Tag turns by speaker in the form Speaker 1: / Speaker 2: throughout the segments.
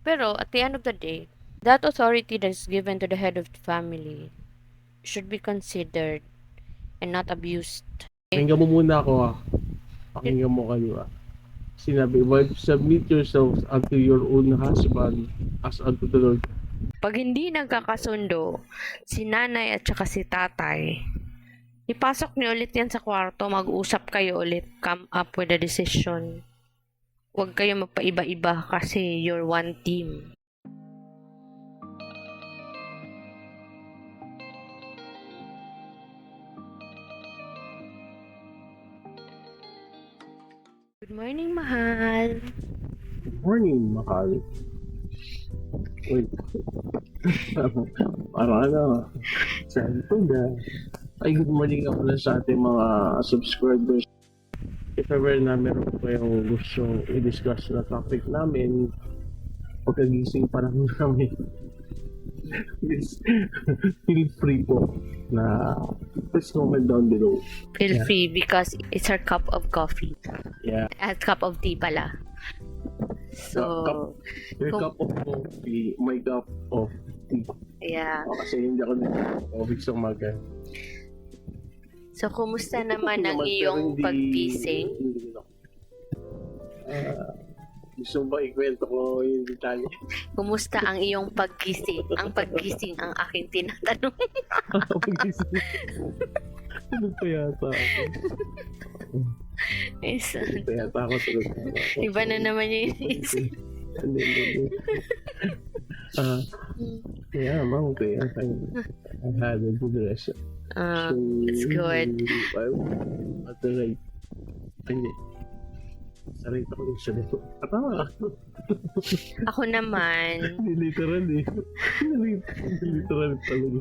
Speaker 1: Pero at the end of the day, that authority that is given to the head of the family should be considered and not abused.
Speaker 2: Pakinggan mo muna ako Pakinggan mo kayo Sinabi, wife, submit yourselves unto your own husband as unto the Lord.
Speaker 1: Pag hindi nagkakasundo, si nanay at saka si tatay, ipasok niyo ulit yan sa kwarto, mag-usap kayo ulit, come up with a decision. Huwag kayo magpaiba-iba kasi you're one team. Good morning, mahal.
Speaker 2: Good morning, mahal. Wait. Parang cellphone Ay, good morning ako na sa ating mga subscribers. If ever na meron po kayong gusto i-discuss na topic namin, pagkagising pa lang namin, please feel free po na please comment down below.
Speaker 1: Feel free because it's our cup of coffee.
Speaker 2: Yeah.
Speaker 1: At cup of tea pala. So,
Speaker 2: Your cup of coffee, my cup of tea.
Speaker 1: yeah.
Speaker 2: Kasi hindi ako nag-coffee sa umaga.
Speaker 1: So, kumusta naman ang iyong paggising?
Speaker 2: Gusto mo ba ikwento ko yung detalye?
Speaker 1: Kumusta ang iyong paggising? Ang paggising ang aking tinatanong.
Speaker 2: Paggising. Ano pa yata ako?
Speaker 1: Yes.
Speaker 2: Ano pa yata ako?
Speaker 1: Iba na naman yung inisip.
Speaker 2: Hindi. Yeah, ma'am, kaya I had a good rest.
Speaker 1: It's good.
Speaker 2: At the right. Hindi. Sa right ako din siya dito.
Speaker 1: Ako naman,
Speaker 2: Literal Literal talaga.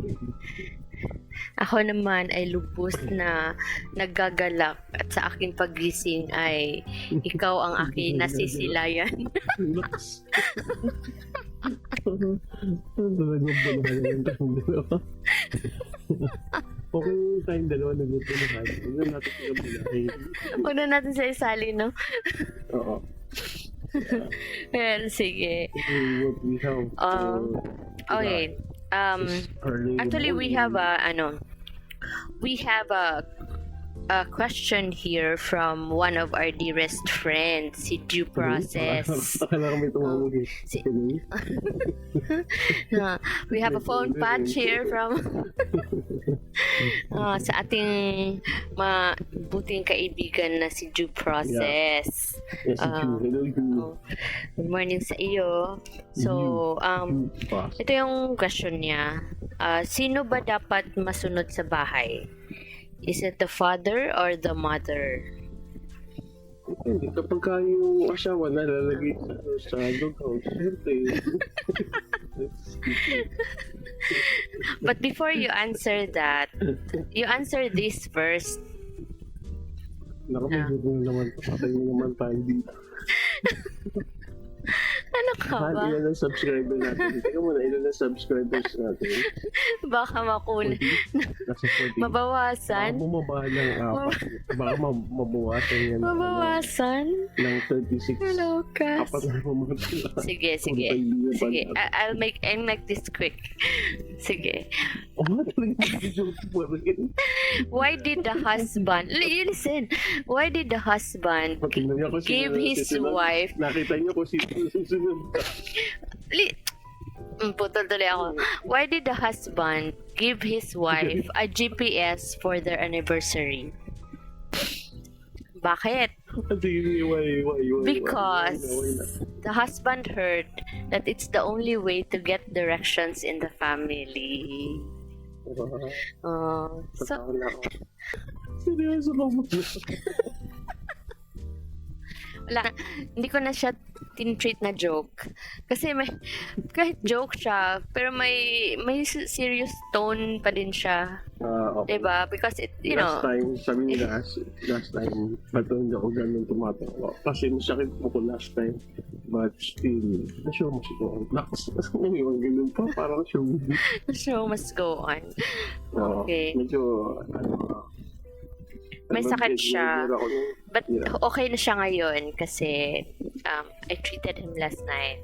Speaker 1: ako naman ay lubos na nagagalak at sa aking paggising ay ikaw ang aking nasisilayan.
Speaker 2: Relax. Talagang bulahan yung tayong dalawa. Okay yung tayong dalawa nagpulahan. Huwag na natin sila bulahin.
Speaker 1: Huwag na natin sa isali, no?
Speaker 2: Oo.
Speaker 1: Well, sige.
Speaker 2: What we have.
Speaker 1: Okay. Actually, we have a question here from one of our dearest friends, si Due Process.
Speaker 2: Akala ko may tumawag eh.
Speaker 1: Si- We have a phone patch here from sa ating mabuting kaibigan na si Due Process.
Speaker 2: Yes,
Speaker 1: Ah.
Speaker 2: Hello, you.
Speaker 1: Good morning sa iyo. So, ito yung question niya. Sino ba dapat masunod sa bahay? Is it the father or the mother?
Speaker 2: Hindi, kapag ka yung asawa nalalagay sa doghouse, syempre.
Speaker 1: But before you answer that, you answer this first.
Speaker 2: Nakamagod na naman ito. Patay na naman tayo dito.
Speaker 1: Ano ka ba?
Speaker 2: Ilan ang subscriber natin? Teka muna, ilan ang subscribers natin?
Speaker 1: Baka makul.
Speaker 2: Nasa 40. Baka
Speaker 1: Mabawasan?
Speaker 2: bumaba ng baka mabawasan yan.
Speaker 1: Mabawasan?
Speaker 2: Ng 36.
Speaker 1: Hello, Cass.
Speaker 2: Apat na pumunta.
Speaker 1: Sige. I'll make this quick. Sige.
Speaker 2: Oh, talaga joke po rin.
Speaker 1: Why did the husband, listen, why did the husband
Speaker 2: Patingnan niyo kung
Speaker 1: give
Speaker 2: sino
Speaker 1: his
Speaker 2: susunod.
Speaker 1: wife,
Speaker 2: Nakita niyo kung sino susunod.
Speaker 1: putol tuloy ako. Why did the husband give his wife a GPS for their anniversary? Bakit?
Speaker 2: Sige, why.
Speaker 1: Because the husband heard that it's the only way to get directions in the family. So,
Speaker 2: Seryoso ka mo.
Speaker 1: wala, hindi ko na siya tin-treat na joke. Kasi kahit joke siya, pero may serious tone pa din siya.
Speaker 2: Okay.
Speaker 1: Diba? Because
Speaker 2: Last time, sabi nila, last time, ba't hindi ako ganun tumatawa? Kasi masakit mo ko last time. But still, na-show mo siguro. Lakas mo yung ganun pa, parang show.
Speaker 1: The show must go on. Okay.
Speaker 2: Medyo,
Speaker 1: May sakit siya.
Speaker 2: medyo ako nung-
Speaker 1: But
Speaker 2: Yeah.
Speaker 1: okay na siya ngayon kasi I treated him last night.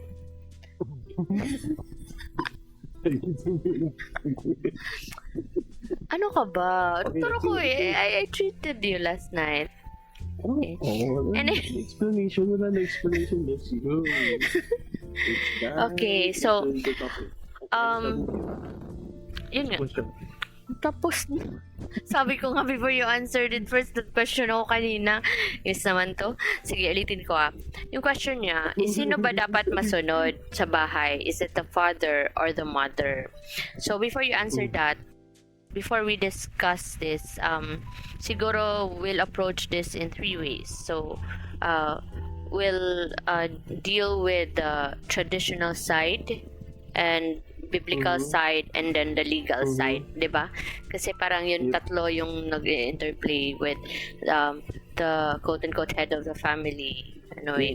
Speaker 1: Ano ka ba?
Speaker 2: Okay,
Speaker 1: Turo ko
Speaker 2: okay.
Speaker 1: I treated you last night.
Speaker 2: Oh,
Speaker 1: And
Speaker 2: explanation wala na explanation. Let's go. It's done.
Speaker 1: Okay, so,
Speaker 2: It's the topic.
Speaker 1: yun nga.
Speaker 2: Question.
Speaker 1: Tapos, sabi ko nga before you answered it first, that question ako kanina. Yes naman to. Sige, ulitin ko Yung question niya, sino ba dapat masunod sa bahay? Is it the father or the mother? So, before you answer that, before we discuss this, siguro we'll approach this in 3 ways. So, we'll deal with the traditional side and biblical side and then the legal side, 'di ba? Kasi parang yung tatlo yung nag-interplay with the quote-unquote head of the family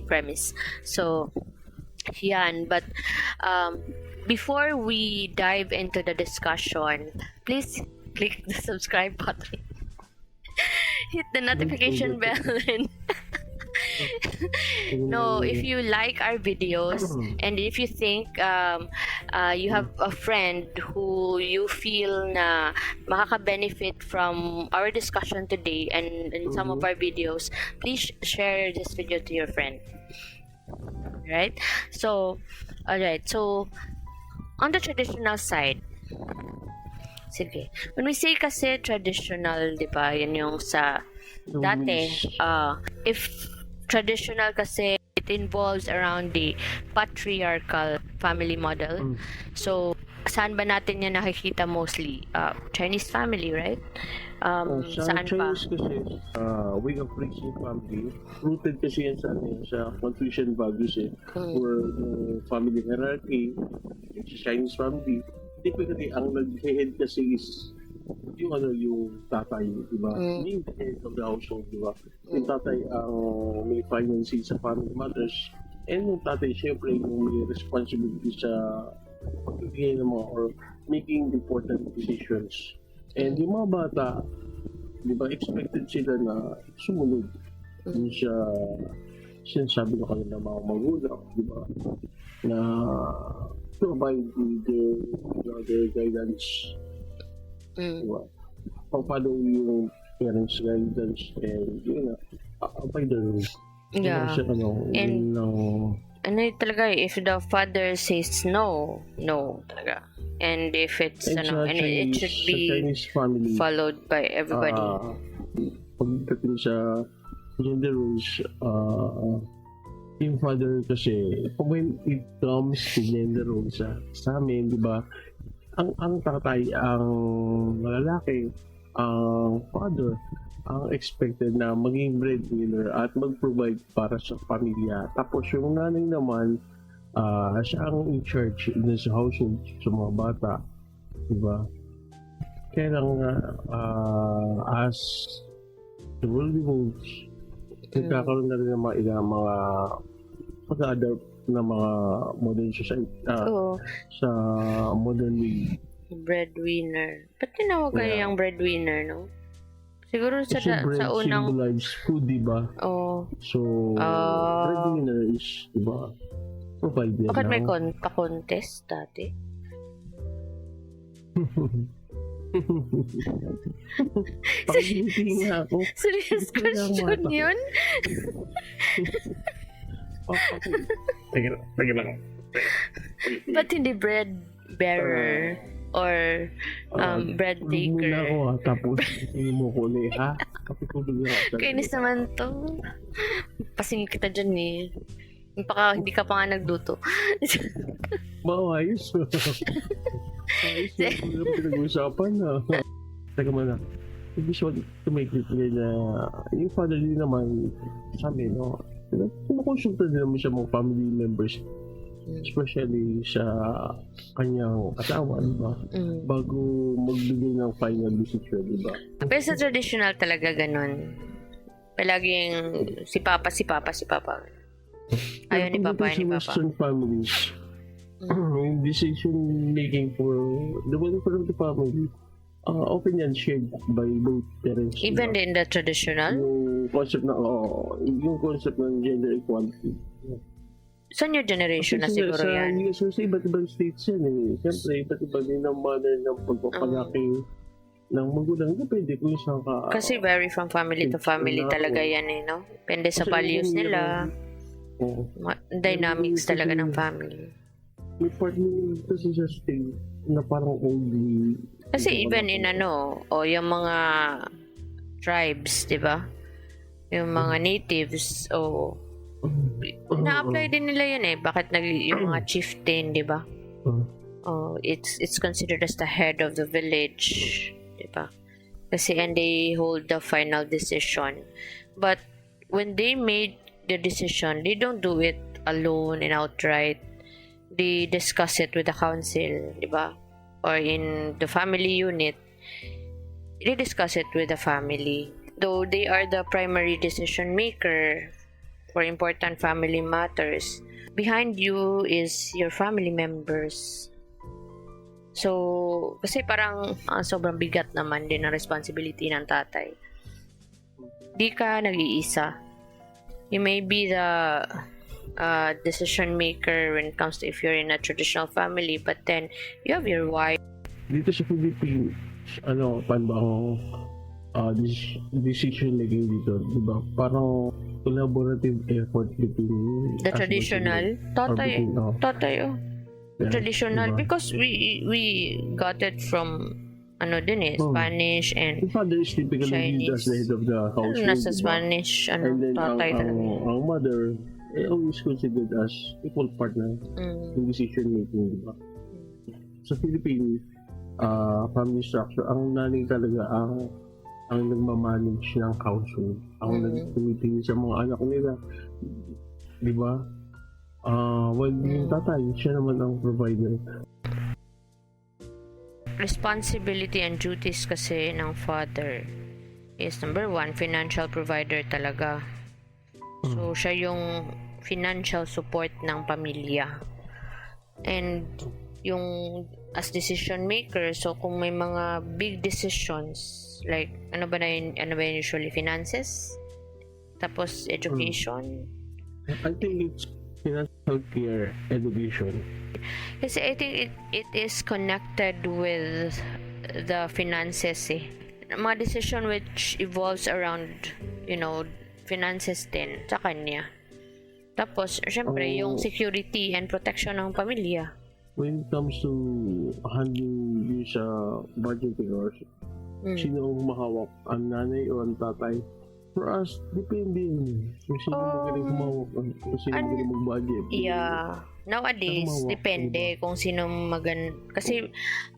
Speaker 1: premise. So, yan. But before we dive into the discussion, please click the subscribe button. Hit the notification bell and no, if you like our videos and if you think you have a friend who you feel na makaka-benefit from our discussion today and some of our videos, please share this video to your friend. Right? So, alright. So, on the traditional side, sige. When we say kasi traditional, di ba, yan yung sa dati, if traditional kasi it involves around the patriarchal family model. So, saan ba natin yan nakikita mostly? Chinese family, right? Saan pa?
Speaker 2: Chinese kasi, way of raising family, rooted kasi yan sa Confucian values where family hierarchy, yung Chinese family, typically ang nag-head kasi is yung tatay, di ba? Yung head of the household, di ba? Yung tatay ang may financing sa family matters, and yung tatay, syempre, yung may responsibility sa pagbibigay ng mga or making important decisions. And yung mga bata, di ba, expected sila na sumunod yung siya sinasabi ng kanila mga magulang, di ba? Na provide with their guidance. Diba? Paano yung parents guidance and yun na, by the rules.
Speaker 1: Yeah. And ano talaga, if the father says no talaga. And if it's and it should be
Speaker 2: family,
Speaker 1: followed by everybody.
Speaker 2: Pagdating sa gender roles, yung father kasi, when it comes to gender roles sa amin, di ba, ang tatay, ang lalaki, ang father, ang expected na maging breadwinner at mag-provide para sa pamilya. Tapos yung nanay naman, siya ang in charge din sa household, sa mga bata. Diba? Kaya lang, as the world evolves, nagkakaroon na rin ng mga pag-adapt na mga modern society, sa modern way.
Speaker 1: Breadwinner. Ba't tinawag kayo yung breadwinner, no? Siguro sa unang...
Speaker 2: symbolize food, diba? So, breadwinner is, diba? Provider.
Speaker 1: Bakit may pa-contest dati?
Speaker 2: Pakinggan nga ako.
Speaker 1: Serious question yun?
Speaker 2: Teka lang.
Speaker 1: Ba't hindi bread bearer or bread baker?
Speaker 2: Muna ako tapos hindi mo ko ulit ha? Kapitulog ako.
Speaker 1: Kainis naman to. Pasingin kita dyan hindi ka pa nga nagluto.
Speaker 2: Ayos. Ayos na pinag-uusapan na. Teka muna. Usually, to make it clear na yung father din naman sa amin, no? Kumukonsulta din naman siya mga family members, especially sa kanyang asawa, diba? Bago magbigay ng final decision, diba?
Speaker 1: Pero sa traditional talaga ganun. Palaging si papa. Ayaw ni papa, ni papa.
Speaker 2: Sa Western families, yung decision making for the welfare of the family, often yan shared by both parents.
Speaker 1: Even in the traditional?
Speaker 2: Yung concept ng gender equality.
Speaker 1: Sa new generation na
Speaker 2: Kasi
Speaker 1: siguro
Speaker 2: sa
Speaker 1: yan.
Speaker 2: US, sa iba't ibang states yan eh. Siyempre, iba't iba din ang manner ng pagpapalaki ng magulang. Depende kung saan ka.
Speaker 1: Kasi vary from family to family talaga yan eh, no? Depende sa
Speaker 2: Kasi
Speaker 1: values
Speaker 2: kung
Speaker 1: nila,
Speaker 2: Oo.
Speaker 1: dynamics
Speaker 2: Kasi-
Speaker 1: talaga ng family.
Speaker 2: May part mo kasi sa state na parang only.
Speaker 1: Kasi even in yung mga tribes, di ba? Yung mga natives, na-apply din nila yun eh. Bakit yung mga chieftain, di ba? It's considered as the head of the village, di ba? Kasi and they hold the final decision. But when they made the decision, they don't do it alone and outright. They discuss it with the council, di ba? Or in the family unit, they discuss it with the family. Though they are the primary decision maker for important family matters, behind you is your family members. So, kasi parang sobrang bigat naman din ang responsibility ng tatay. Di ka nag-iisa. You may be the decision maker when it comes to if you're in a traditional family, but then you have your wife.
Speaker 2: Dito sa Philippines, paano ba ang decision making dito, di ba? Parang collaborative effort between
Speaker 1: The traditional tatay,
Speaker 2: Yeah,
Speaker 1: traditional
Speaker 2: diba?
Speaker 1: because we got it from Spanish and
Speaker 2: The father is typically viewed as the head of the household.
Speaker 1: nasa
Speaker 2: diba?
Speaker 1: Spanish
Speaker 2: And then
Speaker 1: tatay talaga.
Speaker 2: ang mother always considered as equal partner in decision making, di ba? Sa Philippines, family structure, ang nanay talaga ang nagmamanage ng household. Ang nagtumitingin sa mga anak nila. Di ba? While yung tatay, siya naman ang provider.
Speaker 1: Responsibility and duties kasi ng father is number one, financial provider talaga. So, siya yung financial support ng pamilya. And yung as decision maker, so kung may mga big decisions, like ano ba yun usually? Finances? Tapos education?
Speaker 2: I think it's financial care, education.
Speaker 1: Kasi I think it is connected with the finances eh. Mga decision which evolves around, finances din sa kanya. Tapos, syempre, yung security and protection ng pamilya.
Speaker 2: When it comes to handling yung sa budgeting or sino ang humahawak, ang nanay o ang tatay? For us, depende yun. Kung sino magaling humawak, kung sino magaling mag-budget.
Speaker 1: Yeah. Nowadays,
Speaker 2: Humawak,
Speaker 1: depende kung sino kasi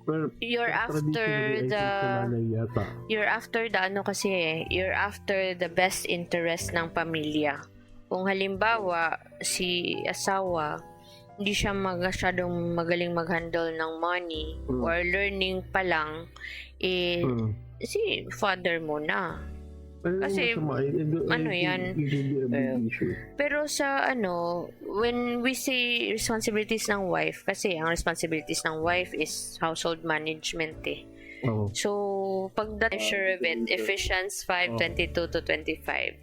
Speaker 2: Pero,
Speaker 1: you're after
Speaker 2: traditionally, I think sa nanay yata.
Speaker 1: you're after the best interest ng pamilya. Kung halimbawa, si asawa, hindi siya masyadong magaling mag-handle ng money or learning pa lang, si father mo na.
Speaker 2: Pero
Speaker 1: Kasi, yan. Pero sa when we say responsibilities ng wife, kasi ang responsibilities ng wife is household management eh. So, pag that sure of it, Ephesians 5:22-25.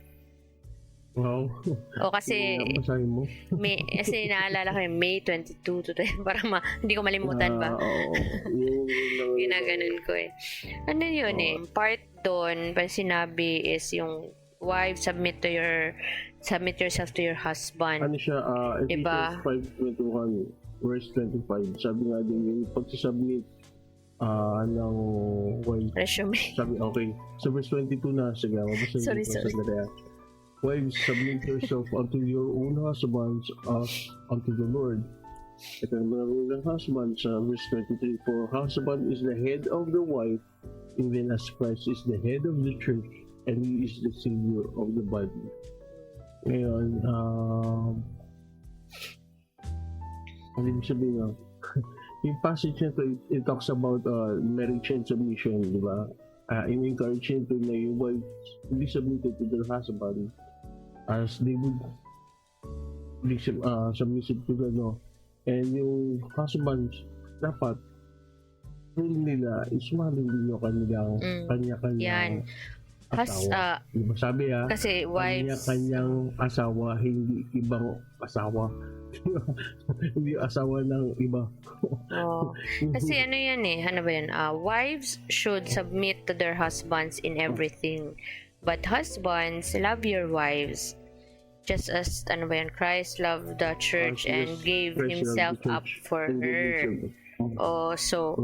Speaker 2: Wow.
Speaker 1: O kasi,
Speaker 2: Basahin mo.
Speaker 1: kasi naalala ko yung May 22 to para hindi ko malimutan ba?
Speaker 2: Oo.
Speaker 1: Ginaganon ko eh. Ano yun eh? Part doon, pa sinabi is yung wife, submit yourself to your husband.
Speaker 2: Ano siya,
Speaker 1: Diba?
Speaker 2: Ephesians 5:21, verse 25. Sabi nga din yung pagsasubmit ng wife.
Speaker 1: Resume.
Speaker 2: Sabi, okay. Sa verse 22 na, sige, mabasa
Speaker 1: Sorry.
Speaker 2: Wives, submit yourself unto your own husbands as unto the Lord. Ito ang mga ng husband sa verse 23. For husband is the head of the wife, even as Christ is the head of the church, and He is the Savior of the body. Ngayon, ano ibig sabihin nga? Yung passage na to, it talks about marriage and submission, di ba? In-encourage to na yung wife be submitted to their husband as they would be submissive to God, no? And yung husband, dapat role nila is mahalin din yung kanya-kanya
Speaker 1: Yan.
Speaker 2: asawa. Di ba sabi
Speaker 1: kasi wives,
Speaker 2: kanya-kanyang asawa, hindi ibang asawa. Hindi asawa ng iba.
Speaker 1: oh, kasi ano yan ano ba yan? Wives should submit to their husbands in everything. But husbands, love your wives. Just as, ano ba yan? Christ loved the church and gave himself up for her. Oh, so,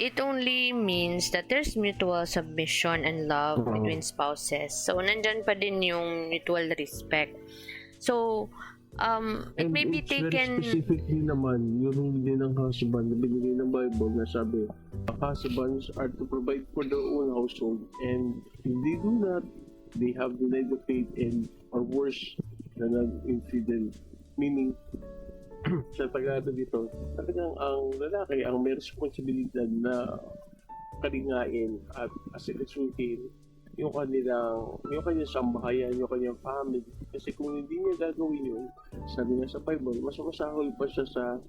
Speaker 1: it only means that there's mutual submission and love between spouses. So, nandyan pa din yung mutual respect. So, it may be taken...
Speaker 2: Very specifically naman, yung rule din ng husband na binigay ng Bible na sabi, husbands are to provide for their own household, and if they do not, they have denied the faith and are worse than an infidel. Meaning, sa Tagalog dito, talagang ang lalaki ang may responsibilidad na kalingain at asikasuhin yung kanyang sambahayan, yung kanyang family. Kasi kung hindi niya gagawin yun, sabi nga sa Bible, mas masahol pa siya sa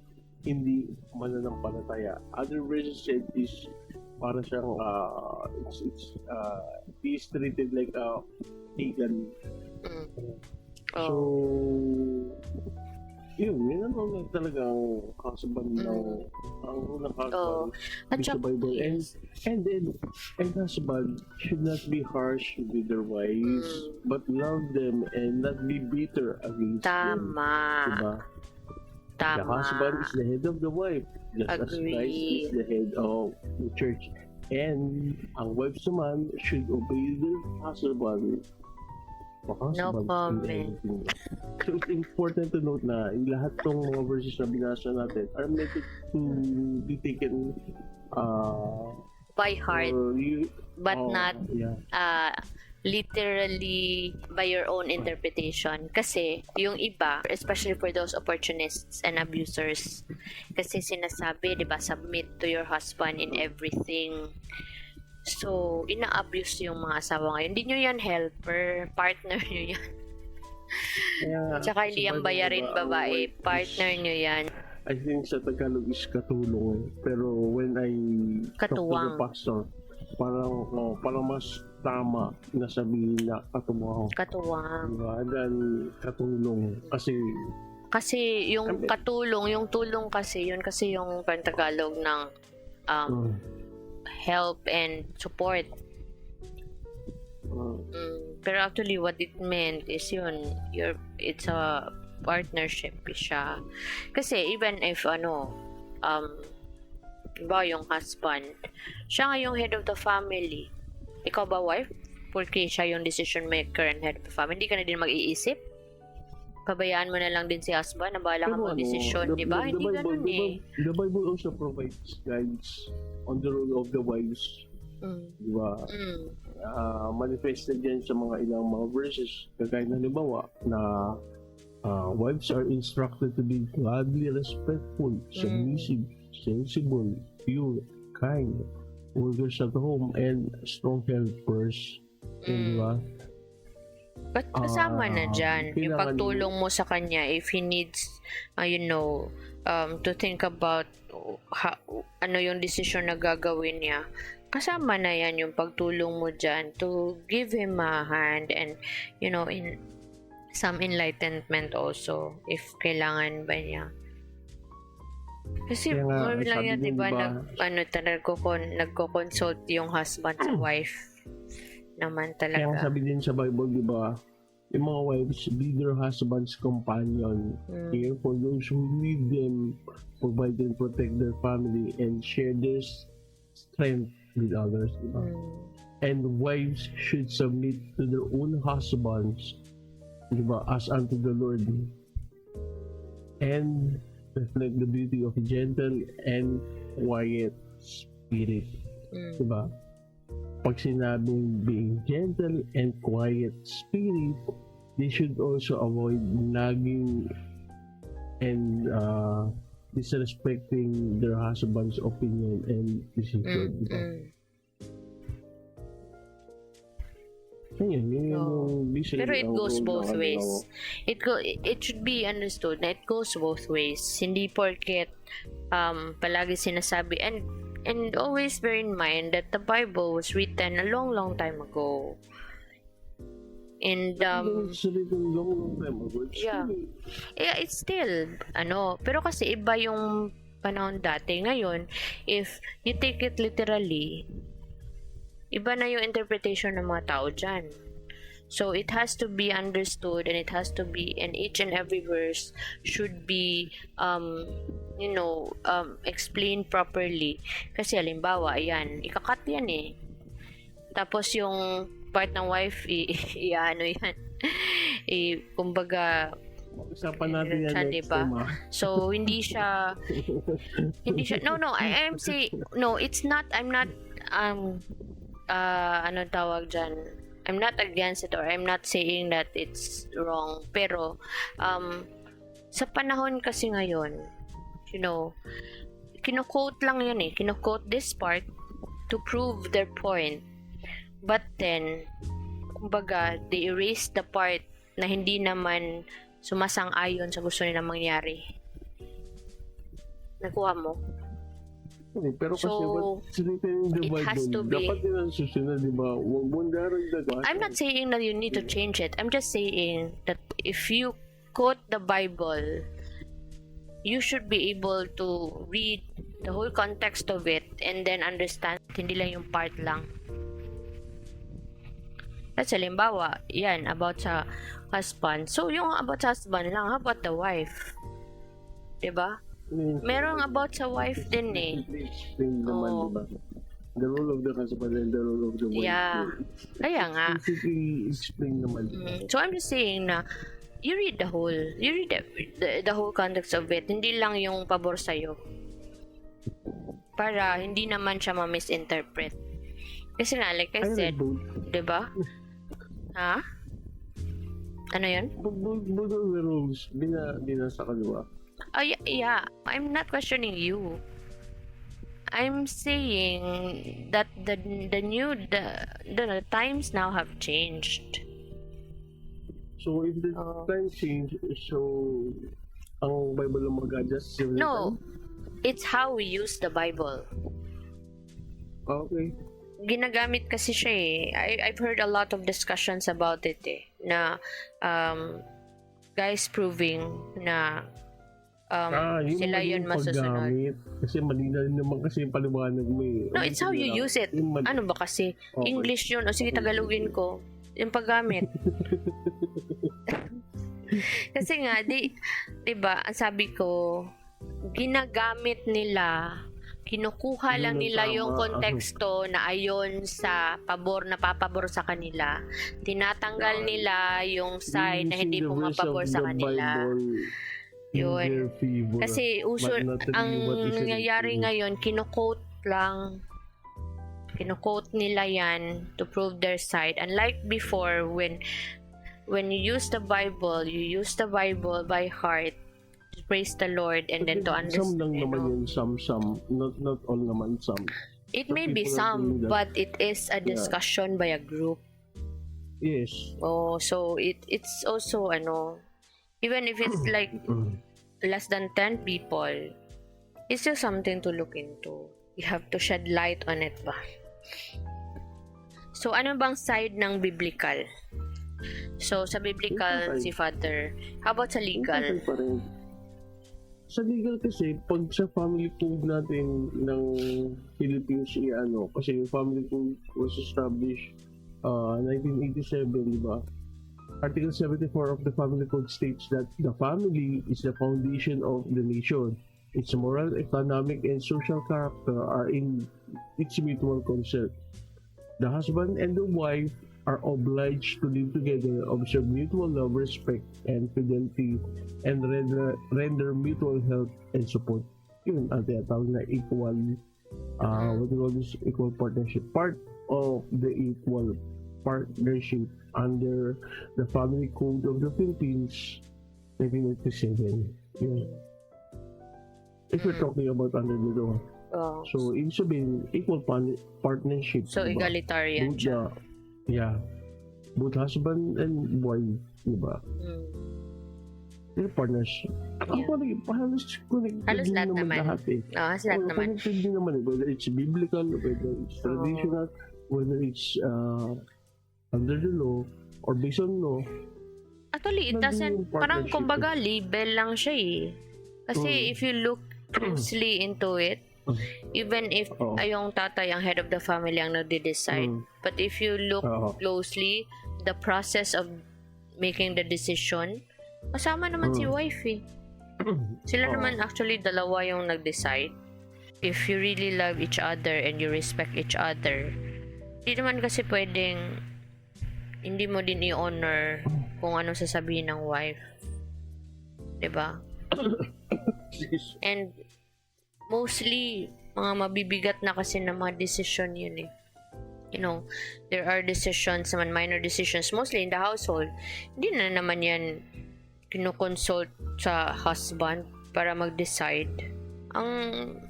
Speaker 2: hindi mananampalataya. Other verses said is para siyang he is treated like a pagan. So, yun ang talagang husband ng ang unang husband sa Bible. And then husband should not be harsh with their wives, but love them and not be bitter against them. Diba? The husband is the head of the wife, just as Christ is the head of the church. And ang wives naman should obey their husband.
Speaker 1: No comment.
Speaker 2: So it's important to note na yung lahat ng mga verses na binasa natin are meant to be taken
Speaker 1: by heart, but not literally by your own interpretation. Kasi yung iba, especially for those opportunists and abusers, kasi sinasabi, di ba, submit to your husband in everything. So, ina-abuse yung mga asawa ngayon. Hindi nyo yan helper, partner nyo yan. Tsaka hindi yan bayarin babae, partner nyo yan.
Speaker 2: I think sa Tagalog is katulong. Pero when I talk to the pastor, parang mas tama na sabihin na katuwang. Diba? Then katulong. Kasi
Speaker 1: yung katulong, yung tulong kasi, yun kasi yung Tagalog ng help and support. Pero actually what it meant is yun, it's a partnership siya. Kasi even if ba yung husband, siya nga yung head of the family. Ikaw ba wife? Porque siya yung decision maker and head of the family, hindi ka na din mag-iisip? Pabayaan mo na lang din si husband na bahala ka mag-desisyon, di ba? Hindi ganun
Speaker 2: The Bible also provides guides on the role of the wives. Di ba? Manifested yan sa mga ilang mga verses. Kagaya na halimbawa na wives are instructed to be godly, respectful, submissive, sensible, pure, kind, workers at home, and strong helpers. Di ba?
Speaker 1: But kasama na dyan, yung pagtulong mo sa kanya if he needs, to think about ano yung decision na gagawin niya. Kasama na yan yung pagtulong mo dyan to give him a hand and, in some enlightenment also if kailangan ba niya. Kasi more lang yan, diba, nagko-consult yung husband sa wife naman talaga.
Speaker 2: Kaya sabi din sa Bible, di ba, yung mga wives be their husband's companion, care for those who need them, provide and protect their family, and share their strength with others. Di ba? And wives should submit to their own husbands, di ba, as unto the Lord, and reflect the beauty of a gentle and quiet spirit. Di ba? Pag sinabing being gentle and quiet spirit, they should also avoid nagging and disrespecting their husband's opinion and decision.
Speaker 1: Pero it goes both ways. It should be understood na it goes both ways. Hindi porket palagi sinasabi, and And always bear in mind that the Bible was written a long, long time ago. And
Speaker 2: It's written long time ago. It's
Speaker 1: yeah. Yeah, it's still pero kasi iba yung panahon dati. Ngayon, if you take it literally, iba na yung interpretation ng mga tao dyan. So it has to be understood, and it has to be, and each and every verse should be explained properly. Kasi halimbawa, ayan, ikakat yan eh. Tapos yung part ng wife, yan. Kumbaga,
Speaker 2: usapan natin yan
Speaker 1: Chan,
Speaker 2: next
Speaker 1: diba?
Speaker 2: time, ah.
Speaker 1: So hindi siya no, I am saying, no, it's not, I'm not ano tawag dyan, I'm not against it, or I'm not saying that it's wrong, pero sa panahon kasi ngayon, kino-quote lang yun eh, kino-quote this part to prove their point, but then kumbaga they erase the part na hindi naman sumasang-ayon sa gusto nilang mangyari. Nakuha mo?
Speaker 2: Pero kasi
Speaker 1: So,
Speaker 2: what's written in the
Speaker 1: it has to
Speaker 2: Bible,
Speaker 1: be-
Speaker 2: dapat nila susunod, di ba? Huwag mo daragdagan.
Speaker 1: I'm not saying that you need to change it. I'm just saying that if you quote the Bible, you should be able to read the whole context of it and then understand, hindi lang yung part lang. Kasi halimbawa, yan, about sa husband. So, yung about sa husband lang, how about the wife? Diba? Merong about sa wife din eh.
Speaker 2: Explain naman,
Speaker 1: Oo.
Speaker 2: di ba? The role of the husband and the role of the wife.
Speaker 1: Yeah. Kaya nga.
Speaker 2: Basically, explain naman.
Speaker 1: So, I'm just saying na you read the whole context of it. Hindi lang yung pabor sa'yo. Para hindi naman siya ma-misinterpret. Kasi nga, like I said, diba? Ha? Ano yun?
Speaker 2: Both of the roles, binasa ka, di ba?
Speaker 1: Oh, yeah. I'm not questioning you. I'm saying that the times now have changed.
Speaker 2: So, if the
Speaker 1: Oo.
Speaker 2: time change, so, ang Bible ang mag-adjust? every
Speaker 1: No.
Speaker 2: time?
Speaker 1: It's how we use the Bible.
Speaker 2: Okay.
Speaker 1: Ginagamit kasi siya eh. I've heard a lot of discussions about it eh. Na guys proving na sila yun masusunod.
Speaker 2: Paggamit. Kasi malinaw naman kasi yung paliwanag mo eh.
Speaker 1: No, it's how you use it. Ano ba kasi?
Speaker 2: Okay.
Speaker 1: English yun. O sige, Tagalogin ko. Yung paggamit. Kasi nga, diba, ang sabi ko, ginagamit nila, kinukuha lang
Speaker 2: Yun ang
Speaker 1: nila
Speaker 2: tama.
Speaker 1: yung konteksto na ayon sa napapabor sa kanila. Tinatanggal nila yung side na hindi
Speaker 2: Using the verse
Speaker 1: pumapabor
Speaker 2: of
Speaker 1: sa
Speaker 2: the
Speaker 1: kanila.
Speaker 2: Bible in
Speaker 1: Yun.
Speaker 2: their favor.
Speaker 1: Kasi
Speaker 2: But not to
Speaker 1: ang
Speaker 2: be what is
Speaker 1: nangyayari
Speaker 2: written.
Speaker 1: ngayon, kino-quote lang. Kino-quote nila yan to prove their side. Unlike before, when you use the Bible by heart to praise the Lord and then to
Speaker 2: Some lang
Speaker 1: understand.
Speaker 2: naman yun, some. Not all naman, some.
Speaker 1: It
Speaker 2: Some
Speaker 1: may be
Speaker 2: people are
Speaker 1: some,
Speaker 2: doing that.
Speaker 1: but it is a discussion by a group.
Speaker 2: Yes.
Speaker 1: Oh, so it's also even if it's like less than 10 people, it's just something to look into. You have to shed light on it ba? So, ano bang side ng biblical? So, sa biblical,
Speaker 2: Biblical.
Speaker 1: si Father. How about sa legal?
Speaker 2: Important pa rin. Sa legal kasi, pag sa family code natin ng Philippines, kasi yung family code was established 1987, di ba? Article 74 of the Family Code states that the family is the foundation of the nation. Its moral, economic, and social character are in its mutual consent. The husband and the wife are obliged to live together, observe mutual love, respect, and fidelity, and render mutual help and support. Yun ang tinatawag na equal, what do you call this? Equal partnership. Part of the equal partnership under the Family Code of the Philippines, 1987. Yun. If we're talking about under the law.
Speaker 1: Oh.
Speaker 2: So, ibig sabihin, equal partnership.
Speaker 1: So,
Speaker 2: diba?
Speaker 1: egalitarian
Speaker 2: Both
Speaker 1: siya.
Speaker 2: both husband and wife, diba?
Speaker 1: Mm.
Speaker 2: Yung partners.
Speaker 1: Yeah.
Speaker 2: Halos connected
Speaker 1: Halos
Speaker 2: din
Speaker 1: lahat
Speaker 2: naman
Speaker 1: naman.
Speaker 2: lahat eh.
Speaker 1: Halos lahat naman.
Speaker 2: Connected din naman eh. Whether it's biblical, whether it's traditional, whether it's under the law, or based on law.
Speaker 1: Actually, it
Speaker 2: Nandun
Speaker 1: doesn't,
Speaker 2: yung
Speaker 1: parang
Speaker 2: partnership
Speaker 1: kumbaga label lang siya eh. Kasi if you look closely into it, even if yung tatay ang head of the family ang nagde-decide, but if you look closely, the process of making the decision, kasama naman si wife eh. Sila naman actually dalawa yung nag-decide. If you really love each other and you respect each other, hindi naman kasi pwedeng hindi mo din i-honor kung ano sasabihin ng wife. 'Di ba? And mostly mga mabibigat na kasi na mga decision yun eh. You know, there are decisions, naman minor decisions, mostly in the household. Hindi na naman yan kinukonsult sa husband para mag-decide. Ang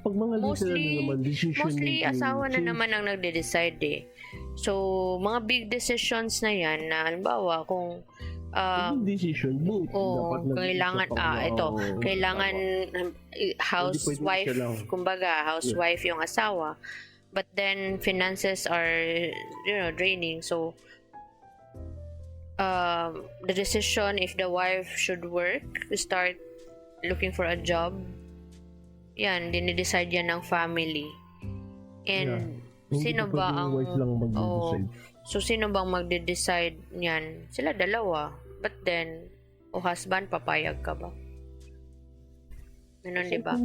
Speaker 2: Pag mga
Speaker 1: mostly
Speaker 2: decision making,
Speaker 1: asawa na naman ang nagde-decide eh. So, mga big decisions na yan, na halimbawa kung
Speaker 2: decision mo.
Speaker 1: kailangan kailangan housewife, kumbaga housewife yung asawa, but then finances are draining, so the decision if the wife should work, start looking for a job, yan dinidecide yan ng family. And sino ba ang so sino bang magde-decide niyan? Sila dalawa. But then, husband, papayag ka ba? Ganun, di ba?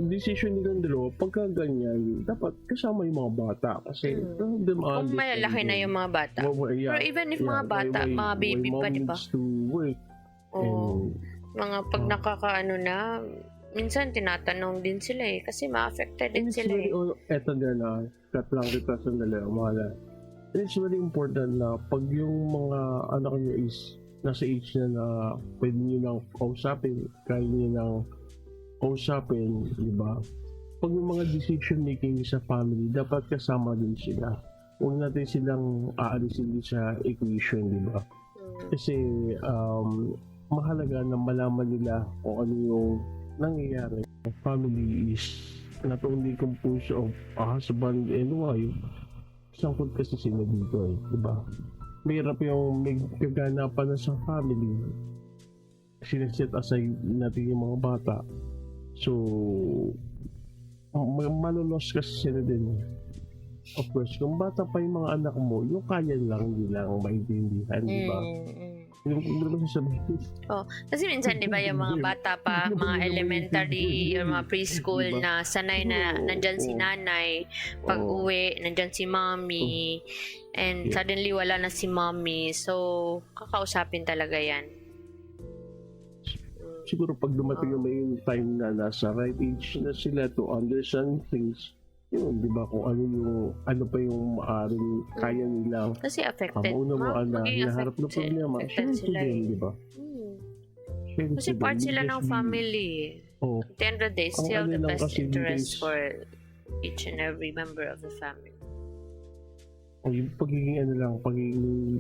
Speaker 2: Decision nilang dalawa, pagka ganyan, dapat kasama yung mga bata. Kasi,
Speaker 1: kung malalaki na yung mga bata. Pero even if mga bata, mga baby pa, di ba? Mga pag nakakaano na, minsan tinatanong din sila eh. Kasi ma-affected din sila eh.
Speaker 2: Eto din na, cut lang kita sandali, mahala. It's very important na pag yung mga anak niyo is nasa age na pwede nyo nang kausapin, kaya nyo nang kausapin, di ba? Pag yung mga decision making sa family, dapat kasama din sila. Huwag natin silang aalisin din sa equation, di ba? Kasi mahalaga na malaman nila kung ano yung nangyayari. Family is not only composed of a husband and wife, sangkot kasi sila dito eh, di ba? Mahirap yung may kaganapan na sa family. Sineset aside natin yung mga bata. So, malulos kasi sila din. Of course, kung bata pa yung mga anak mo, yung kaya lang nila ang maintindihan, di ba? Yung sasabihin.
Speaker 1: Kasi minsan, di ba, yung mga bata pa, mga elementary or mga preschool na sanay na nandyan si nanay, pag uwi, nandyan si mommy, and suddenly wala na si mommy. So, kakausapin talaga yan.
Speaker 2: Siguro pag dumating yung time na nasa right age na sila to understand things, yun, di ba, kung ano pa yung maaaring kaya nilang
Speaker 1: kasi affected.
Speaker 2: hinaharap na problema, share to them, di ba?
Speaker 1: Kasi part sila ng family. At the end of the day, still the best interest for each and every member of the family.
Speaker 2: Yung pagiging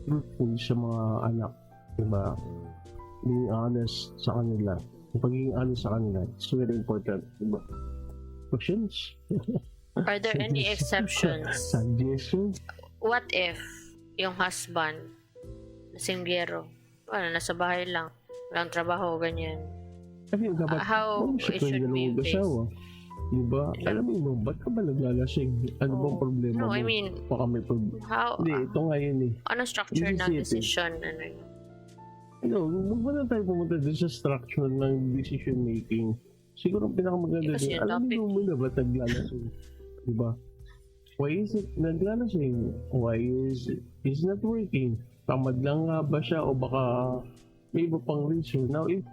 Speaker 2: truthful sa mga anak, di ba? Being honest sa kanila. Yung pagiging honest sa kanila, it's very important, di ba? Questions?
Speaker 1: Are there any exceptions?
Speaker 2: Suggestions?
Speaker 1: What if yung husband singgero, nasa bahay lang, walang trabaho, ganyan?
Speaker 2: Dapat,
Speaker 1: how it should be based?
Speaker 2: Diba? Alam mo, ba't ka ba naglalasing? Ano bang problema mo?
Speaker 1: No, I mean,
Speaker 2: baka may problema.
Speaker 1: Hindi,
Speaker 2: ito ngayon eh.
Speaker 1: Ano structure ng decision?
Speaker 2: Huwag na tayo pumunta din sa structure ng decision making. Siguro ang pinakamaganda din, alam mo muna ba't naglalasing? Diba? Why is it naglalasing? Why is it not working? Tamad lang nga ba siya o baka may iba pang reason? Now, if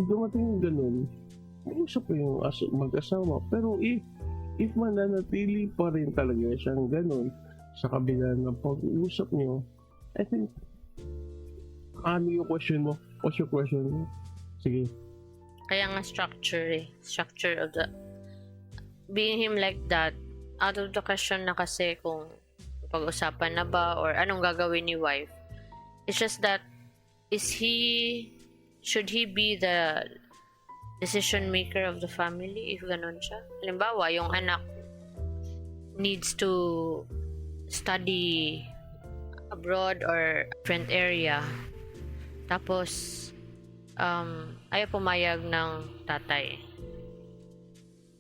Speaker 2: dumating yung ganun, mag-usap yung mag-asawa. Pero if mananatili pa rin talaga siyang ganun sa kabila ng pag-uusap niyo, I think, ano yung question mo? What's your question mo? Sige.
Speaker 1: Kaya nga structure of the being him like that, out of the question na kasi kung pag-usapan na ba or anong gagawin ni wife. It's just that, is he should he be the decision maker of the family if ganon siya? Halimbawa, yung anak needs to study abroad or different area. Tapos, ayaw pumayag ng tatay.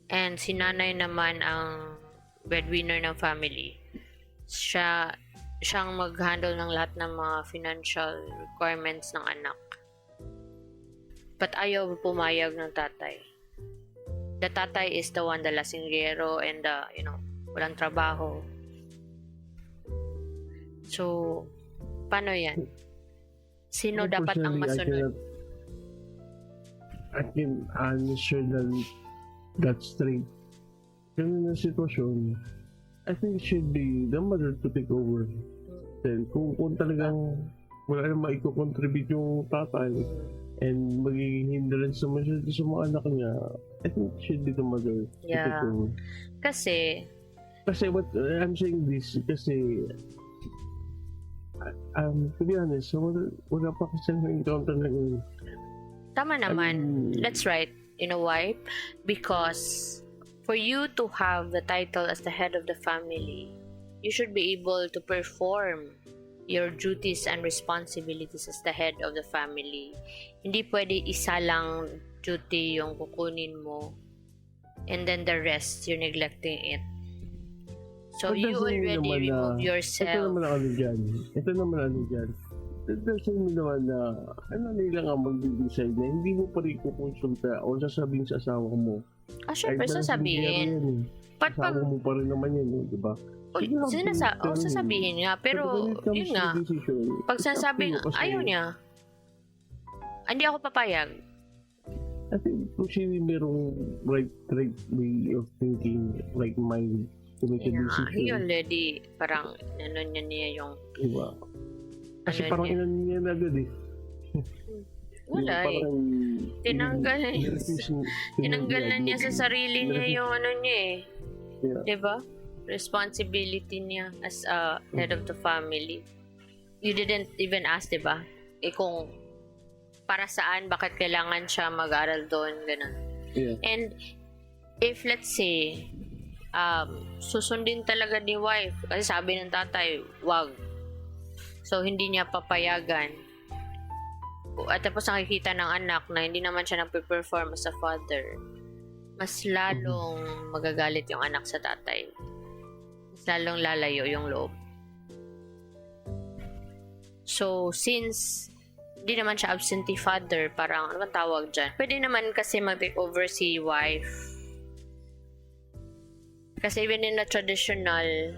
Speaker 1: And si nanay naman ang breadwinner ng family. Siyang mag-handle ng lahat ng mga financial requirements ng anak. But ayaw pumayag ng tatay. The tatay is the one, the lasinggero and the, walang trabaho. So, paano yan? Sino dapat ang masunod?
Speaker 2: I can answer that straight. Ganun na sitwasyon, I think it should be the mother to take over. Then, kung talagang wala na maiko-contribute yung tatay and magiging hindrance naman siya sa mga anak niya, I think it should be the mother to take over.
Speaker 1: Kasi
Speaker 2: what I'm saying this, kasi to be honest, wala pa kasi na-encounter na yun.
Speaker 1: tama naman. That's right. You know why? Because for you to have the title as the head of the family, you should be able to perform your duties and responsibilities as the head of the family. Hindi pwede isa lang duty yung kukunin mo and then the rest you're neglecting it. So
Speaker 2: But
Speaker 1: you already remove yourself.
Speaker 2: Ito naman ano dyan. That doesn't mean naman na nila nga mag-decide na hindi mo pa rin kukonsulta o sasabihin sa asawa mo.
Speaker 1: Syempre sasabihin. But pag
Speaker 2: asawa mo pa rin naman yan, di ba?
Speaker 1: Sasabihin nga, pero yun nga, pag sasabing ayaw niya, hindi ako papayag.
Speaker 2: I think kung siya merong right way of thinking, like mind, to make a decision.
Speaker 1: He already, parang, niya yung...
Speaker 2: Diba? Kasi parang niya na agad eh.
Speaker 1: Wala eh. Tinanggal na niya sa sarili niya yung niya eh.
Speaker 2: Yeah.
Speaker 1: Diba? Responsibility niya as a head of the family. You didn't even ask, diba? Kung para saan, bakit kailangan siya mag-aral doon, gano'n.
Speaker 2: Yeah.
Speaker 1: And if let's say, susundin talaga ni wife, kasi sabi ng tatay, wag. So, hindi niya papayagan. At tapos nakikita ng anak na hindi naman siya nagpe-perform as a father, mas lalong magagalit yung anak sa tatay. Mas lalong lalayo yung loob. So, since hindi naman siya absentee father, parang ano bang tawag dyan? Pwede naman kasi mag-take over si wife. Kasi even in the traditional,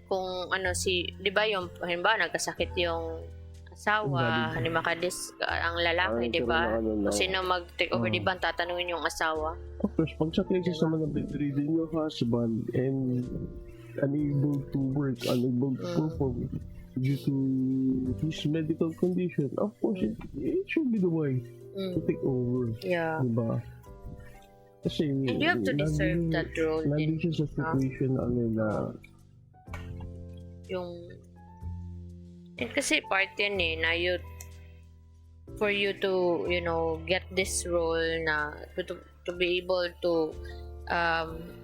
Speaker 1: kung di ba yung, halimbawa, nagkasakit yung asawa, ang lalaki, di ba? Kung sino mag-take over, di ba, tatanungin yung asawa?
Speaker 2: Of course, pag sa cases naman ng bedridden yung husband and unable to work, unable to perform due to his medical condition, of course, it should be the wife to take over.
Speaker 1: Yeah.
Speaker 2: Diba? Kasi,
Speaker 1: and you have to deserve that role din.
Speaker 2: Nandun siya sa situation na
Speaker 1: yung kasi part yan na for you to get this role na to be able to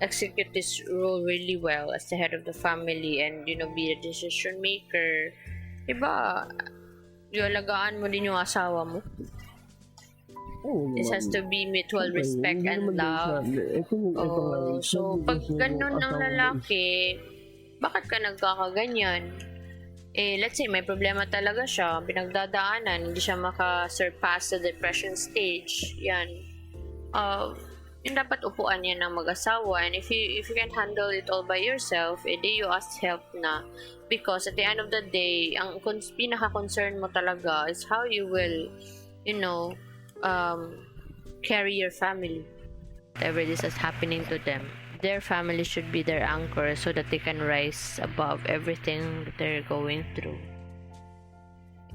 Speaker 1: execute this role really well as the head of the family and be a decision maker, diba, alagaan mo din yung asawa mo. This has to be mutual respect and love. So pag ganun ng lalaki, bakit ka nagkakaganyan? Let's say, may problema talaga siya, pinagdadaanan, hindi siya maka-surpass the depression stage, yan. Yung dapat upuan niya ng mag-asawa, and if you can handle it all by yourself, edi you ask help na. Because at the end of the day, ang pinaka-concern mo talaga is how you will, carry your family. Whatever this is happening to them, their family should be their anchor so that they can rise above everything that they're going through.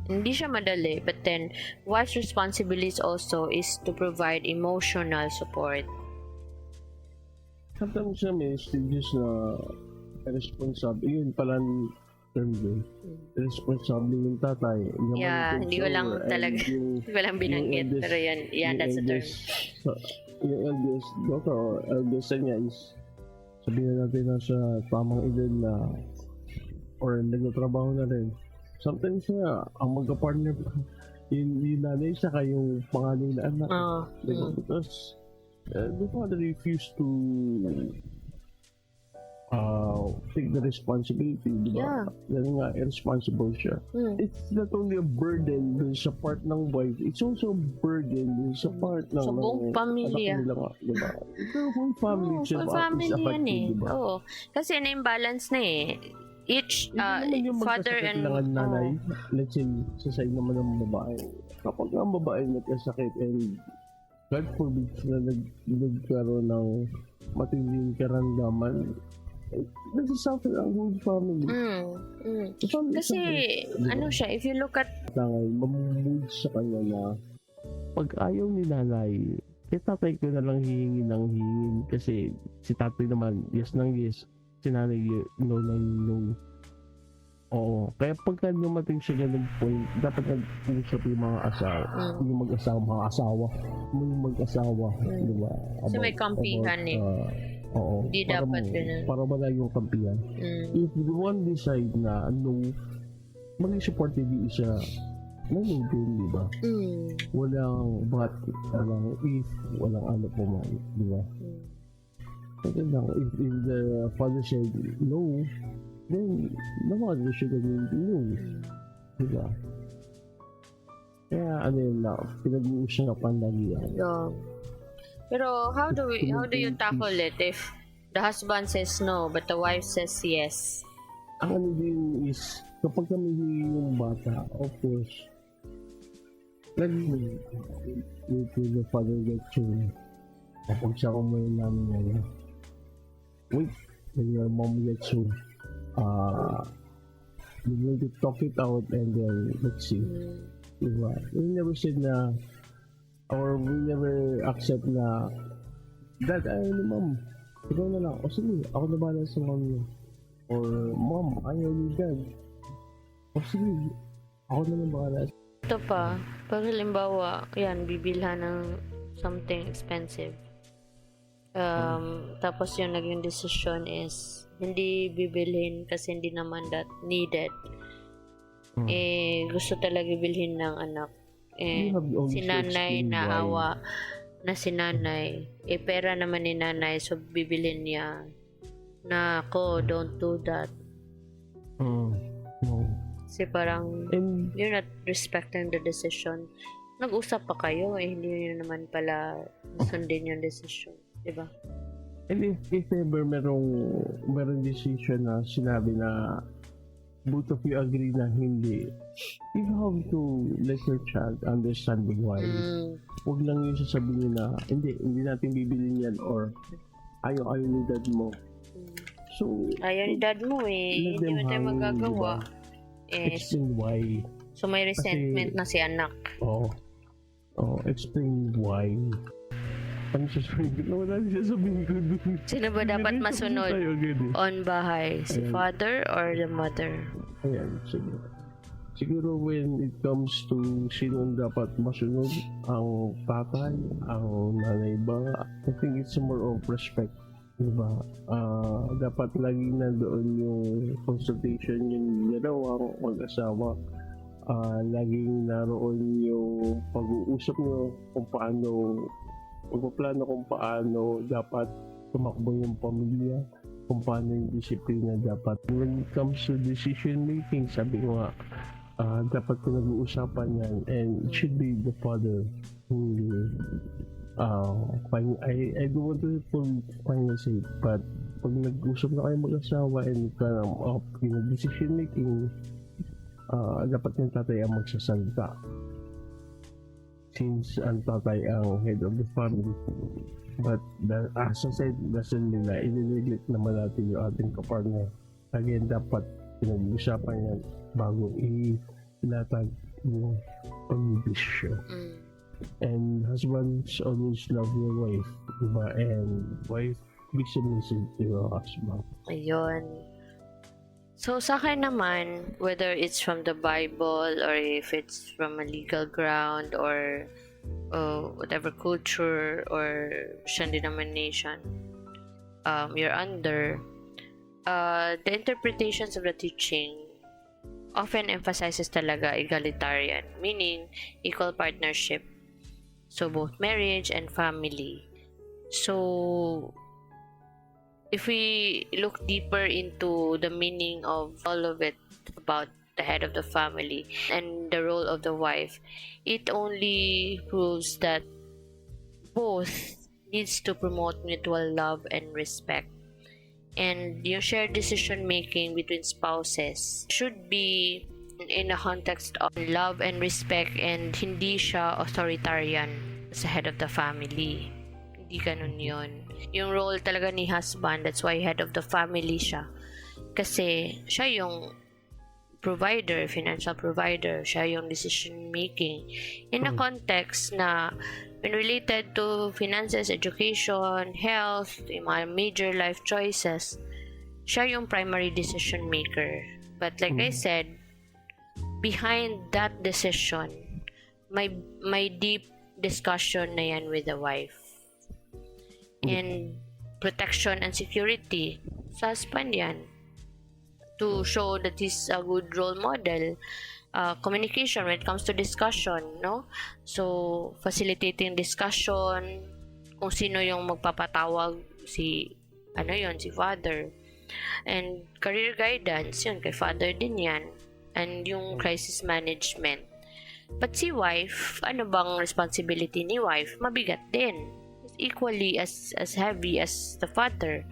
Speaker 1: Hindi siya madali, but then wife's responsibility also is to provide emotional support.
Speaker 2: Sometimes may stages na responsible. Yun pala, term din. Responsable yung tatay. Yung
Speaker 1: Yeah,
Speaker 2: mga
Speaker 1: hindi ko lang
Speaker 2: and
Speaker 1: talaga,
Speaker 2: yung,
Speaker 1: hindi ko lang binanggit,
Speaker 2: eldest-
Speaker 1: pero yan, that's the term.
Speaker 2: Yung eldest daughter or eldest niya is sabihin natin na sa tamang edad na or nagtatrabaho na rin. Sometimes nga, ang magka-partner pa, yung nanay saka yung panganay na anak.
Speaker 1: Mm.
Speaker 2: Because the father refused to take the responsibility, di ba? Yan nga, irresponsible siya. It's not only a burden dun sa part ng wife, it's also a burden dun sa part ng
Speaker 1: Sa buong pamilya.
Speaker 2: anak nila nga, di ba? The whole family
Speaker 1: Oo,
Speaker 2: itself
Speaker 1: full family
Speaker 2: is
Speaker 1: yan
Speaker 2: affected,
Speaker 1: eh.
Speaker 2: di ba?
Speaker 1: Oo. Kasi na-imbalance na eh. Each,
Speaker 2: Hindi naman yung
Speaker 1: father
Speaker 2: magkasakit
Speaker 1: and...
Speaker 2: lang ang nanay. Let's say, sa side naman ng babae. Kapag ang babae nagkasakit and God forbid na nagkaroon ng matinding karamdaman, nagsasuffer ang whole family.
Speaker 1: Kasi, ano siya, if you look at...
Speaker 2: Tangay, mamumud sa kanya na pag ayaw ni nanay, tatay ko na lang hihingi ng hingin kasi si tatay naman, yes nang yes, si nanay, no nang no. Oo. Kaya pagka dumating siya ng point, dapat nag-usap yung mga asawa. Yung mag-asawa, yung mag-asawa, di ba?
Speaker 1: Kasi may kampihan eh.
Speaker 2: Oo.
Speaker 1: Hindi dapat ganun.
Speaker 2: Para wala yung kampihan. If one decide na no, maging supportive yung isa, no din, di ba? Walang but, walang if, walang ano po man, di ba? Kasi lang, if the father said no, then the mother should have been no. Diba? Kaya ano yun na, pinag-uusapan lagi yan.
Speaker 1: Yeah. Pero how do you tackle it if the husband says no but the wife says yes?
Speaker 2: Ang ano din is, kapag kami yung bata, of course, lagi with the father get you. Kapag siya kumain namin ngayon, wait, when your mom gets you, we will talk it out and then let's see. Diba? We never said na or we never accept na dad, ayaw ni mom. Ikaw na lang. O sige, ako na bahala sa mom niya. Or mom, ayaw ni dad. O sige, ako na lang bahala.
Speaker 1: Ito pa, pag halimbawa, yan, bibilhan ng something expensive. Tapos yung naging decision is hindi bibilhin kasi hindi naman that needed. Gusto talaga bilhin ng anak. Si nanay naawa na si nanay. Pera naman ni nanay so bibilhin niya. Na ako, don't do that. Kasi parang you're not respecting the decision. Nag-usap pa kayo hindi nyo naman pala sundin yung decision. Diba?
Speaker 2: And if ever merong decision na sinabi na both of you agree na hindi, you have to let your child understand why. Huwag lang yung sasabihin na hindi natin bibilin yan or ayaw ni dad mo. So,
Speaker 1: ayaw ni dad mo hindi mo tayo magagawa.
Speaker 2: Diba? Explain why.
Speaker 1: So may resentment na si anak.
Speaker 2: Explain why. Ano sasabihin ko? Wala din sasabihin ko dun.
Speaker 1: Sino ba dapat masunod? On bahay? Si father or the mother?
Speaker 2: Ayan, sige. Siguro when it comes to sino dapat masunod, ang tatay, ang nanay ba, I think it's more of respect. Diba? Dapat laging nandoon yung consultation yung dalawang mag-asawa. Laging naroon yung pag-uusap nyo kung paano magpaplano kung paano dapat tumakbo yung pamilya, kung paano yung disiplina dapat. When it comes to decision making, sabi ko nga, dapat pinag-uusapan yan and it should be the father who I don't want to finally say it, but pag nag-usap na kayo mag-asawa and yung decision making, dapat yung tatay ang magsasalita. Since ang tatay ang head of the family. But as I said, dasal nila, inineglect naman natin yung ating kapartner. Again, dapat pinag-usapan yan bago ilatag yung pag-desisyon. And husbands always love your wife, diba? And wife, be submissive to your husband.
Speaker 1: Ayun. So sa akin naman, whether it's from the Bible or if it's from a legal ground or whatever culture or Christian denomination you're under, the interpretations of the teaching often emphasizes talaga egalitarian, meaning equal partnership. So both marriage and family. So if we look deeper into the meaning of all of it about the head of the family and the role of the wife, it only proves that both needs to promote mutual love and respect. And yung shared decision making between spouses should be in a context of love and respect, and hindi siya authoritarian sa head of the family. Hindi ganun yun. Yung role talaga ni husband, that's why head of the family siya. Kasi siya yung provider, financial provider, siya yung decision making. In a context na when related to finances, education, health, yung mga major life choices, siya yung primary decision maker. But like I said, behind that decision, may deep discussion na yan with the wife. And protection and security sa husband yan, to show that he's a good role model. Communication when it comes to discussion, no? So facilitating discussion, kung sino yung magpapatawag, si father. And career guidance, yun kay father din yan. And yung crisis management. But si wife, ano bang responsibility ni wife? Mabigat din, equally as heavy as the father.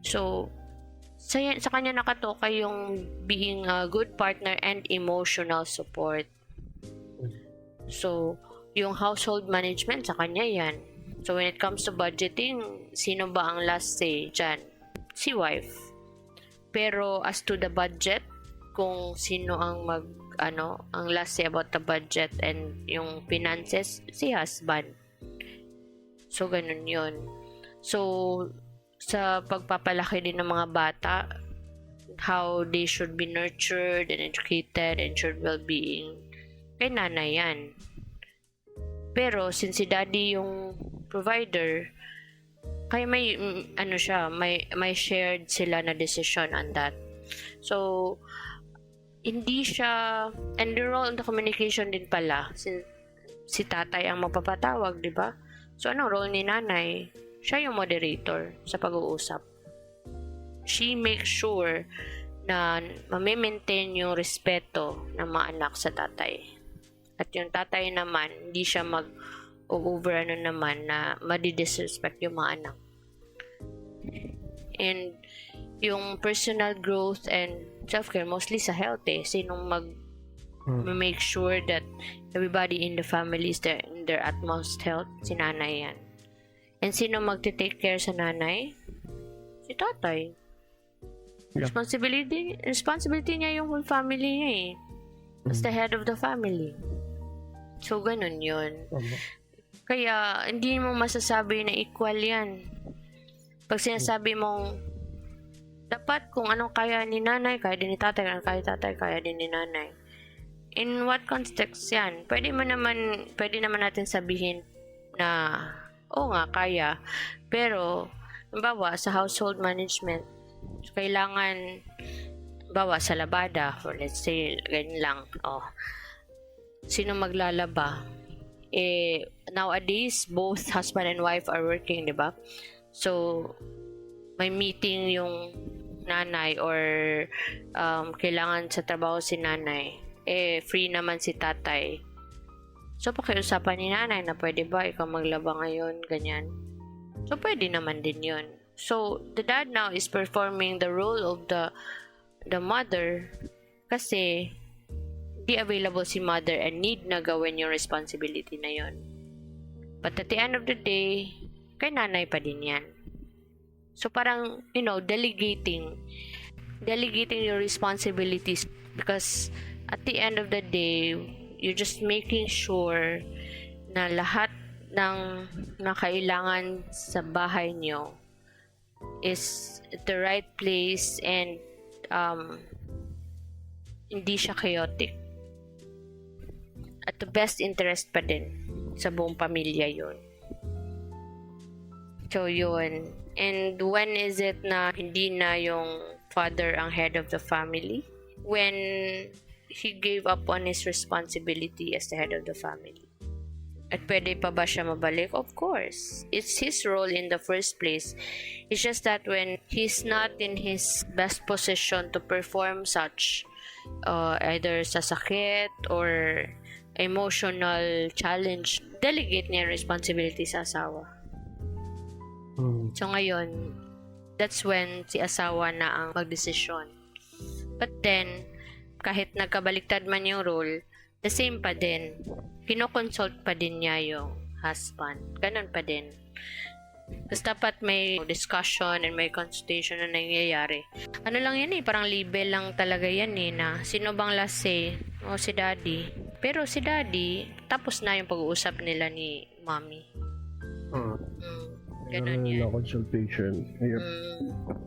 Speaker 1: So sa kanya nakatoka yung being a good partner and emotional support. So yung household management sa kanya yan. So when it comes to budgeting, sino ba ang last say dyan? Si wife. Pero as to the budget, kung sino ang ang last say about the budget and yung finances, si husband. So ganun yun. So sa pagpapalaki din ng mga bata, how they should be nurtured and educated and ensured well-being, kay nanay yan. Pero since si daddy yung provider, kaya may may shared sila na decision on that. So hindi siya, and the role in the communication din pala, si tatay ang magpapatawag, di ba? So anong role ni nanay? Siya yung moderator sa pag-uusap. She makes sure na ma-maintain yung respeto ng mga anak sa tatay. At yung tatay naman, hindi siya mag-over na madi-disrespect yung mga anak. And yung personal growth and self-care, mostly sa health sinong make sure that everybody in the family is in their utmost health? Si nanay yan. And sino magte-take care sa nanay? Si tatay.
Speaker 2: Yeah.
Speaker 1: Responsibility niya yung whole family niya as the head of the family. So ganun yun. Kaya hindi mo masasabi na equal yan. Pag sinasabi mong dapat kung anong kaya ni nanay, kaya din ni tatay, kaya din ni nanay. In what context yan? Pwede naman natin sabihin na oo nga, kaya. Pero, halimbawa, sa household management, kailangan, halimbawa, sa labada, or let's say, ganyan lang, sino maglalaba? Nowadays, both husband and wife are working, di ba? So, may meeting yung nanay or kailangan sa trabaho si nanay. Free naman si tatay. So, pakiusapan ni nanay na pwede ba ikaw maglaba ngayon, ganyan. So, pwede naman din yun. So, the dad now is performing the role of the mother kasi di available si mother and need na gawin yung responsibility na yun. But at the end of the day, kay nanay pa din yan. So, parang, delegating your responsibilities, because at the end of the day, you're just making sure na lahat ng kailangan sa bahay nyo is at the right place and hindi siya chaotic. At the best interest pa din sa buong pamilya yun. So, yun. And when is it na hindi na yung father ang head of the family? When he gave up on his responsibility as the head of the family. At pwede pa ba siya mabalik? Of course. It's his role in the first place. It's just that when he's not in his best position to perform such, either sa sakit or emotional challenge, delegate niya yung responsibility sa asawa. So ngayon, that's when si asawa na ang magdesisyon. But then, kahit nagkabaliktad man yung role, the same pa din. Kinoconsult pa din niya yung husband. Ganun pa din. Tapos dapat may discussion and may consultation na nangyayari. Ano lang yan parang label lang talaga yan na sino bang last say? O si daddy. Pero si daddy, tapos na yung pag-uusap nila ni mommy. Ganun yan.
Speaker 2: Consultation.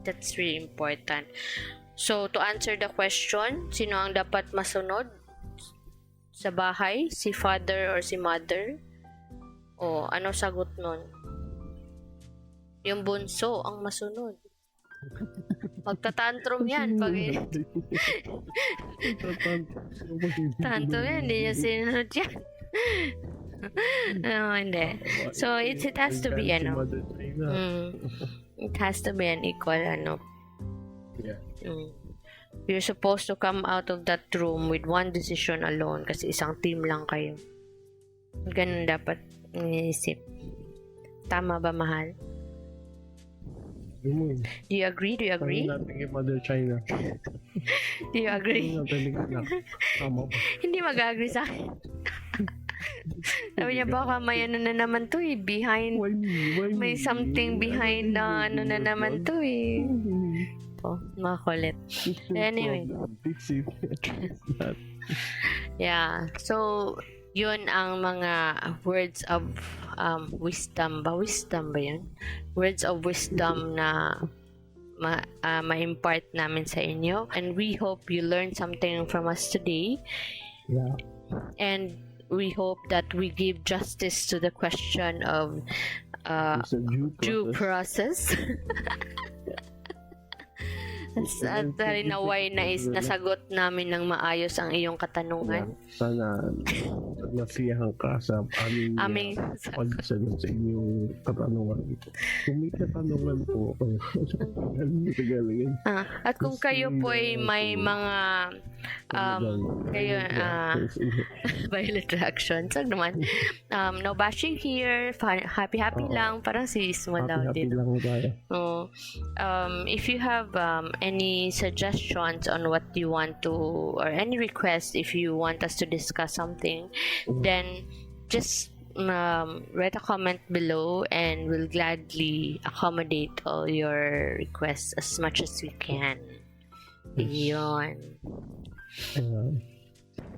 Speaker 1: That's really important. So, to answer the question, sino ang dapat masunod sa bahay? Si father or si mother? O, ano sagot nun? Yung bunso ang masunod. Magtatantrum yan. Pag tantrum yan, hindi niya sinunod yan. No, hindi. So, it has to be, it has to be an equal,
Speaker 2: Yeah.
Speaker 1: You're supposed to come out of that room with one decision alone kasi isang team lang kayo. Ganun dapat iniisip. Tama ba, mahal? Do you agree? Do you agree?
Speaker 2: Natin kay Mother China.
Speaker 1: Do you agree?
Speaker 2: Tama ba?
Speaker 1: Hindi mag-agree sa akin. Sabi niya, baka may ano na naman to behind.
Speaker 2: Why me?
Speaker 1: May something behind na ano na naman to makulit. Anyway. Yeah. So, yun ang mga words of wisdom ba? Wisdom ba yun? Words of wisdom na ma-impart namin sa inyo. And we hope you learned something from us today.
Speaker 2: Yeah.
Speaker 1: And we hope that we give justice to the question of due process. At naway nasagot namin ng maayos ang iyong katanungan.
Speaker 2: Sana nasiyahan ka sa aming pagsagot sa inyong katanungan. Kung may katanungan po,
Speaker 1: at kung kayo po ay may mga violent reactions, naman, no bashing here, happy lang, parang si Isma daw din. If you have any suggestions on what you want to, or any request if you want us to discuss something, then just write a comment below and we'll gladly accommodate all your requests as much as we can. Yun.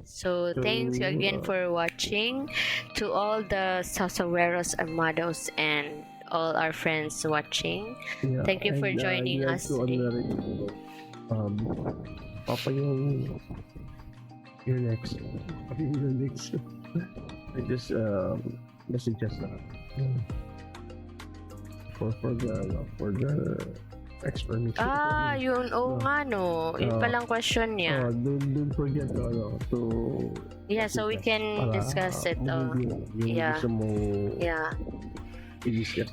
Speaker 1: So, thanks again for watching. To all the Sasaweros, Armados, and all our friends watching.
Speaker 2: Yeah,
Speaker 1: thank you for joining us today.
Speaker 2: Papa yung next. I just messages na for the explanation.
Speaker 1: Yun. Nga no. Yun palang question niya.
Speaker 2: Don't forget to
Speaker 1: so we can discuss it. Yeah.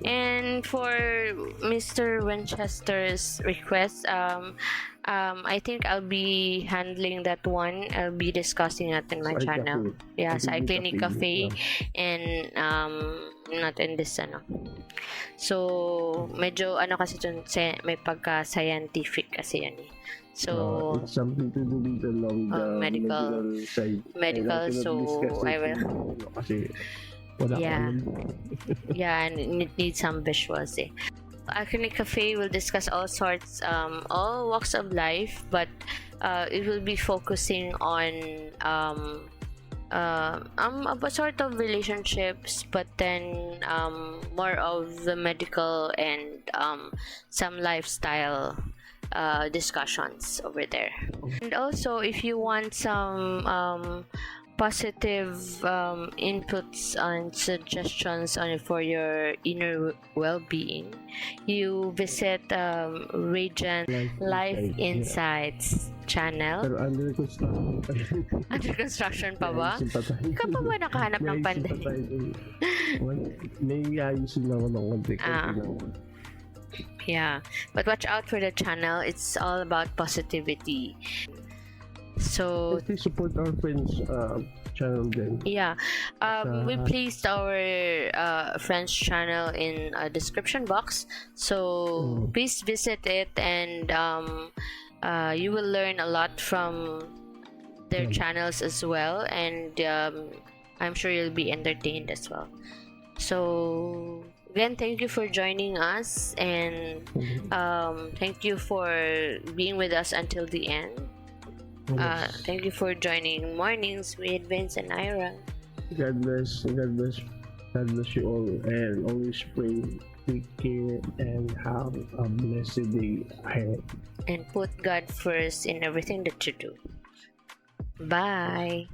Speaker 1: And for Mr. Winchester's request, I think I'll be handling that one. I'll be discussing it in my channel. Yeah, sa iClinic Cafe and not in this So, medyo kasi dun, may pagka-scientific kasi yan So,
Speaker 2: it's something to do with the medical side.
Speaker 1: So I will.
Speaker 2: Kasi
Speaker 1: and it needs some visuals iClinic Cafe will discuss all sorts, all walks of life, but it will be focusing on a sort of relationships, but then more of the medical and some lifestyle discussions over there. And also, if you want some positive inputs and suggestions on for your inner well-being, you visit Radiant Life Insights channel.
Speaker 2: Pero under construction.
Speaker 1: Under construction pa ba?
Speaker 2: May ayusin pa tayo.
Speaker 1: Ikaw pa ba nakahanap ng
Speaker 2: May ayusin pa
Speaker 1: pandemic?
Speaker 2: tayo. May ayusin ako ng konti.
Speaker 1: Yeah, but watch out for the channel. It's all about positivity. So
Speaker 2: Please support our friends channel din.
Speaker 1: yeah, we placed our friends channel in a description box, so please visit it, and you will learn a lot from their channels as well, and I'm sure you'll be entertained as well. So again, thank you for joining us, and thank you for being with us until the end. Thank you for joining Mornings with Vince and Ira.
Speaker 2: God bless you all, and always pray, take care, and have a blessed day ahead.
Speaker 1: And put God first in everything that you do. Bye.